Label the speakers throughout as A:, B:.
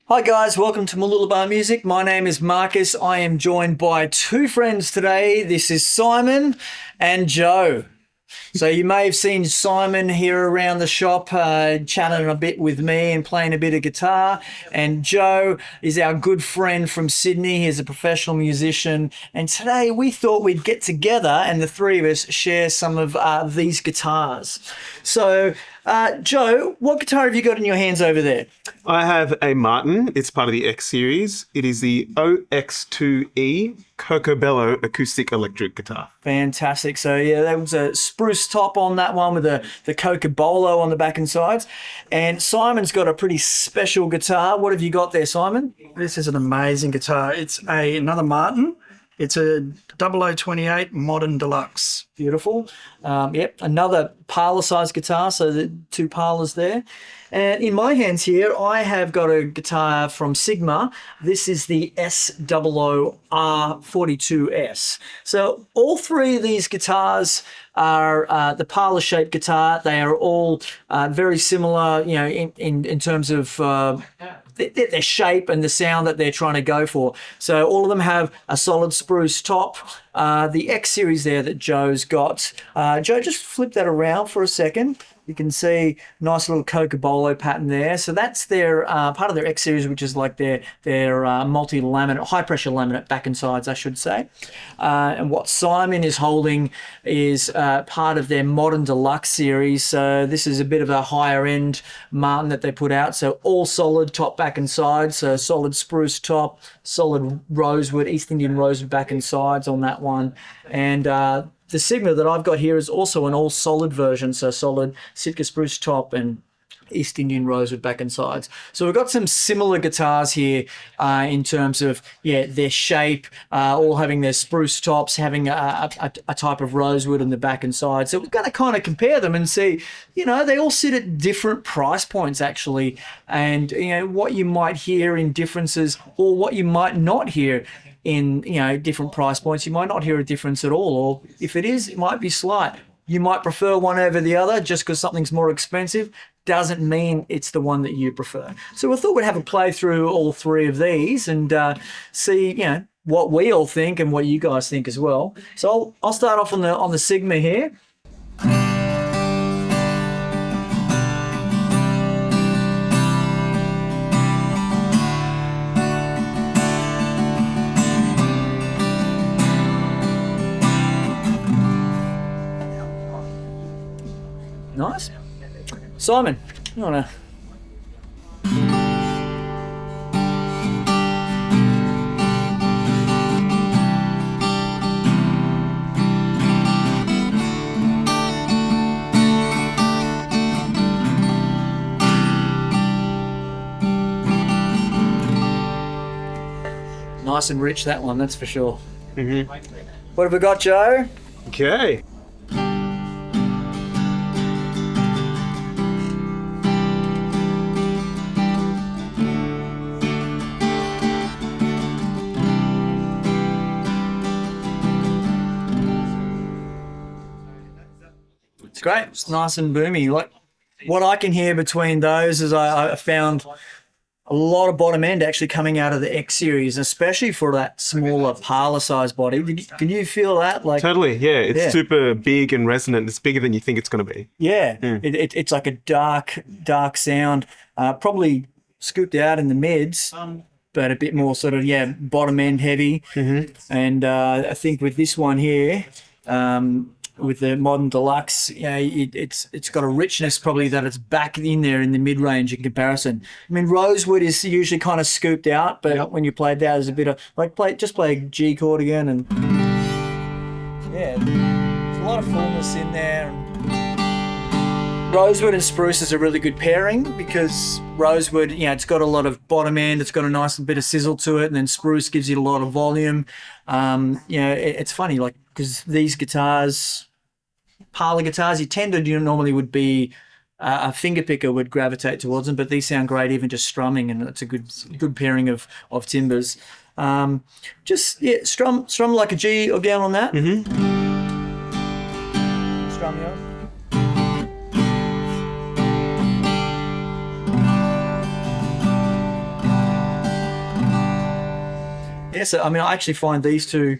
A: Hi guys, welcome to Mooloolaba Music. My name is Marcus. I am joined by two friends today. This is Simon and Joe. So you may have seen Simon here around the shop chatting a bit with me and playing a bit of guitar. And Joe is our good friend from Sydney. He's a professional musician. And today we thought we'd get together and the three of us share some of these guitars. So Joe, what guitar have you got in your hands over there?
B: I have a Martin. It's part of the X series. It is the OX2E Cocobello acoustic electric guitar.
A: Fantastic. So yeah, that was a spruce top on that one with the Cocobolo on the back and sides. And Simon's got a pretty special guitar. What have you got there, Simon?
C: This is an amazing guitar. It's another Martin. It's a 0028 Modern Deluxe.
A: Beautiful. Yep, another parlor size guitar, so the two parlors there. And in my hands here, I have got a guitar from Sigma. This is the S00R-42S. So all three of these guitars are the parlor shaped guitar. They are all very similar, you know, in terms of their shape and the sound that they're trying to go for. So all of them have a solid spruce top. The X series there that Joe's got. Joe, just flip that around for a second. You can see nice little Cocobolo pattern there. So that's their part of their X series, which is like their multi-laminate, high-pressure laminate back and sides, I should say. And what Simon is holding is part of their Modern Deluxe series. So this is a bit of a higher-end Martin that they put out. So all solid top, back and sides. So solid spruce top, solid rosewood, East Indian rosewood back and sides on that one. And the Sigma that I've got here is also an all solid version, so solid Sitka spruce top and East Indian rosewood back and sides. So we've got some similar guitars here in terms of, yeah, their shape, all having their spruce tops, having a type of rosewood in the back and side. So we're going to kind of compare them and see, you know, they all sit at different price points actually, and, you know, what you might hear in differences or what you might not hear in, you know, different price points. You might not hear a difference at all, or if it is, it might be slight. You might prefer one over the other just because something's more expensive. Doesn't mean it's the one that you prefer. So we thought we'd have a play through all three of these and see, you know, what we all think and what you guys think as well. So I'll start off on the Sigma here. Nice. Simon, you want to... Nice and rich, that one, that's for sure.
B: Mm-hmm.
A: What have we got, Joe?
B: Okay.
A: It's great. It's nice and boomy. Like what I can hear between those is I found a lot of bottom end actually coming out of the X series, especially for that smaller parlor size body. Can you feel that? Like
B: Totally, yeah. It's super big and resonant. It's bigger than you think it's going to be.
A: Yeah, it's like a dark sound, probably scooped out in the mids, but a bit more sort of, yeah, bottom end heavy.
B: Mm-hmm.
A: And I think with this one here, with the Modern Deluxe, you know, it's got a richness probably that it's back in there in the mid range in comparison. I mean, rosewood is usually kind of scooped out, but when you play that, there's a bit of like just play a G chord again, and yeah, there's a lot of fullness in there. Rosewood and spruce is a really good pairing because rosewood, you know, it's got a lot of bottom end, it's got a nice bit of sizzle to it, and then spruce gives you a lot of volume. You know, it's funny, like, because these guitars, parlor guitars, you normally would be a finger picker would gravitate towards them, but these sound great even just strumming, and it's a good pairing of timbers. Just strum like a G again on that.
B: Mm-hmm.
A: Strum yours. Yeah, so I mean, I actually find these two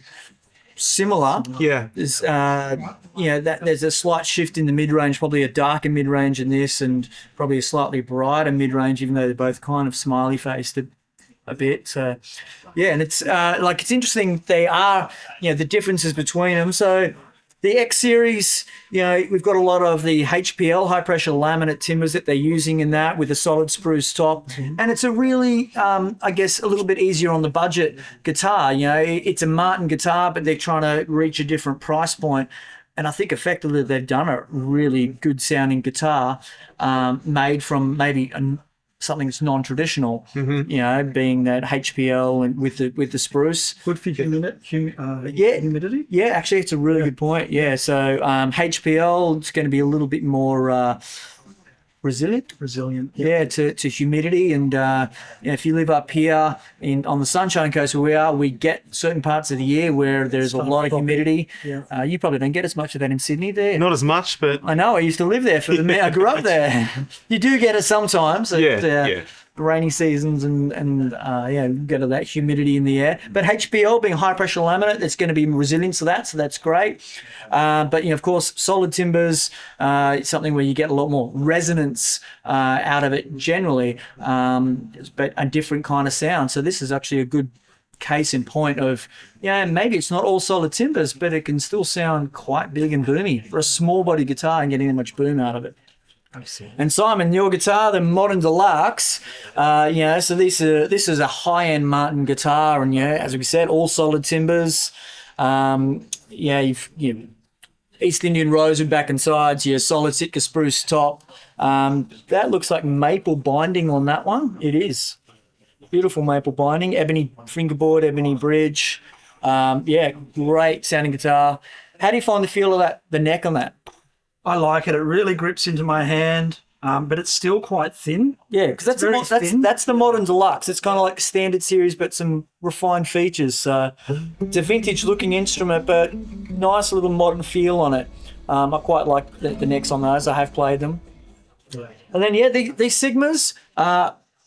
A: similar.
B: Yeah.
A: There's, that there's a slight shift in the mid-range, probably a darker mid-range in this, and probably a slightly brighter mid-range, even though they're both kind of smiley-faced a bit. So, yeah, and it's it's interesting. They are, the differences between them. So the X series, we've got a lot of the HPL, high pressure laminate timbers that they're using in that with a solid spruce top. And it's a really, I guess, a little bit easier on the budget guitar. It's a Martin guitar, but they're trying to reach a different price point. And I think effectively they've done a really good sounding guitar made from maybe something that's non-traditional, being that HPL and with the spruce.
C: Good for humidity.
A: Yeah, actually, it's a really good point. Yeah, so HPL, it's going to be a little bit more resilient. Yeah, to humidity. And if you live up here on the Sunshine Coast where we are, we get certain parts of the year where there's a lot of humidity.
C: Yeah.
A: You probably don't get as much of that in Sydney there.
B: Not as much, but
A: I know. I used to live there I grew up there. You do get it sometimes.
B: yeah.
A: Rainy seasons and get that humidity in the air. But HPL being high pressure laminate, it's going to be resilient to that, so that's great. But of course, solid timbers, it's something where you get a lot more resonance out of it generally, but a different kind of sound. So this is actually a good case in point of, maybe it's not all solid timbers, but it can still sound quite big and boomy for a small body guitar and getting that much boom out of it. And Simon, your guitar, the Modern Deluxe, so this is a high-end Martin guitar, and as we said, all solid timbers. You've East Indian rosewood back and sides, your solid Sitka spruce top. That looks like maple binding on that one. It is beautiful maple binding, ebony fingerboard, ebony bridge. Great sounding guitar. How do you find the feel of the neck on that?
C: I like it. It really grips into my hand, but it's still quite thin.
A: Yeah, because that's the Modern Deluxe. It's kind of like the standard series, but some refined features. So it's a vintage-looking instrument, but nice little modern feel on it. I quite like the necks on those. I have played them. And then, these Sigmas,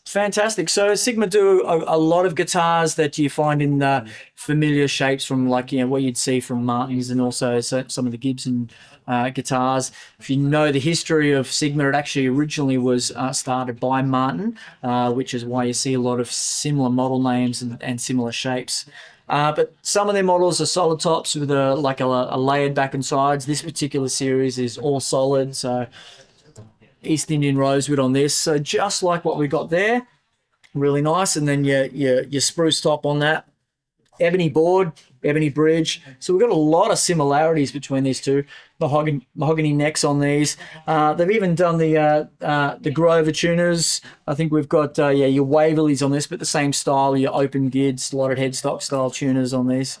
A: fantastic. So Sigma do a lot of guitars that you find in familiar shapes from what you'd see from Martins and also some of the Gibson guitars. If you know the history of Sigma, it actually originally was started by Martin, which is why you see a lot of similar model names and similar shapes. But some of their models are solid tops with a layered back and sides. This particular series is all solid, so East Indian rosewood on this. So just like what we got there, really nice. And then your spruce top on that. Ebony board, ebony bridge. So we've got a lot of similarities between these two. Mahogany necks on these. They've even done the Grover tuners. I think we've got your Waverleys on this, but the same style, your open gids, slotted headstock style tuners on these.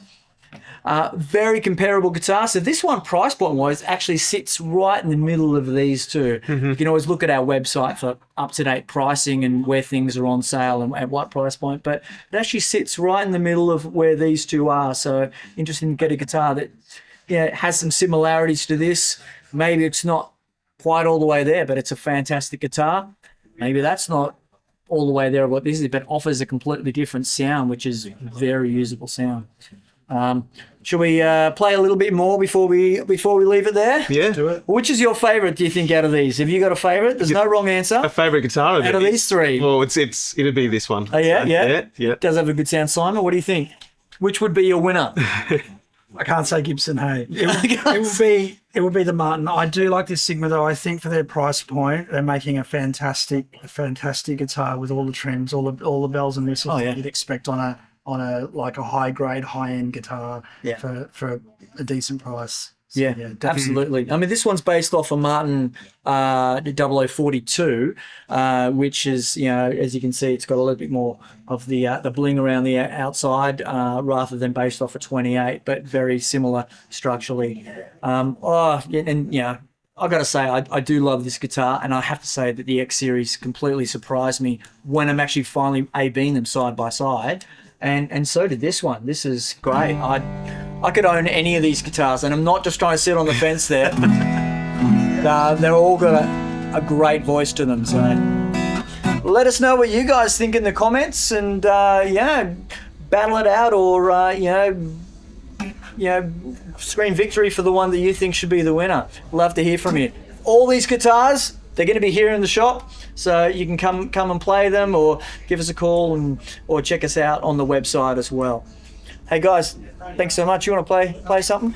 A: Very comparable guitar. So this one, price point wise, actually sits right in the middle of these two. You can always look at our website for up-to-date pricing and where things are on sale and at what price point, but it actually sits right in the middle of where these two are. So interesting to get a guitar that has some similarities to this. Maybe it's not quite all the way there, but it's a fantastic guitar. Maybe that's not all the way there of what this is, but offers a completely different sound, which is very usable sound. Should we play a little bit more before we leave it there?
B: Yeah. Do it.
A: Which is your favourite, do you think, out of these? Have you got a favourite? There's no wrong answer.
B: A favourite guitar
A: out of these three?
B: Well, it'd be this one.
A: Oh, yeah?
B: Yeah.
A: Does have a good sound. Simon, what do you think? Which would be your winner?
C: I can't say Gibson, hey. It would be the Martin. I do like this Sigma though. I think for their price point, they're making a fantastic guitar with all the trims, all the bells and whistles that you'd expect on a high grade, high end guitar for a decent price. So,
A: yeah, absolutely. I mean, this one's based off a Martin 0042, which is, as you can see, it's got a little bit more of the bling around the outside rather than based off a 28, but very similar structurally. I got to say, I do love this guitar, and I have to say that the X Series completely surprised me when I'm actually finally A-Bing them side by side. And so did this one. This is great. I could own any of these guitars, and I'm not just trying to sit on the fence there. They're all got a great voice to them. So let us know what you guys think in the comments, and battle it out, or scream victory for the one that you think should be the winner. Love to hear from you. All these guitars, they're going to be here in the shop, so you can come and play them, or give us a call or check us out on the website as well. Hey guys, thanks so much. You want to play something?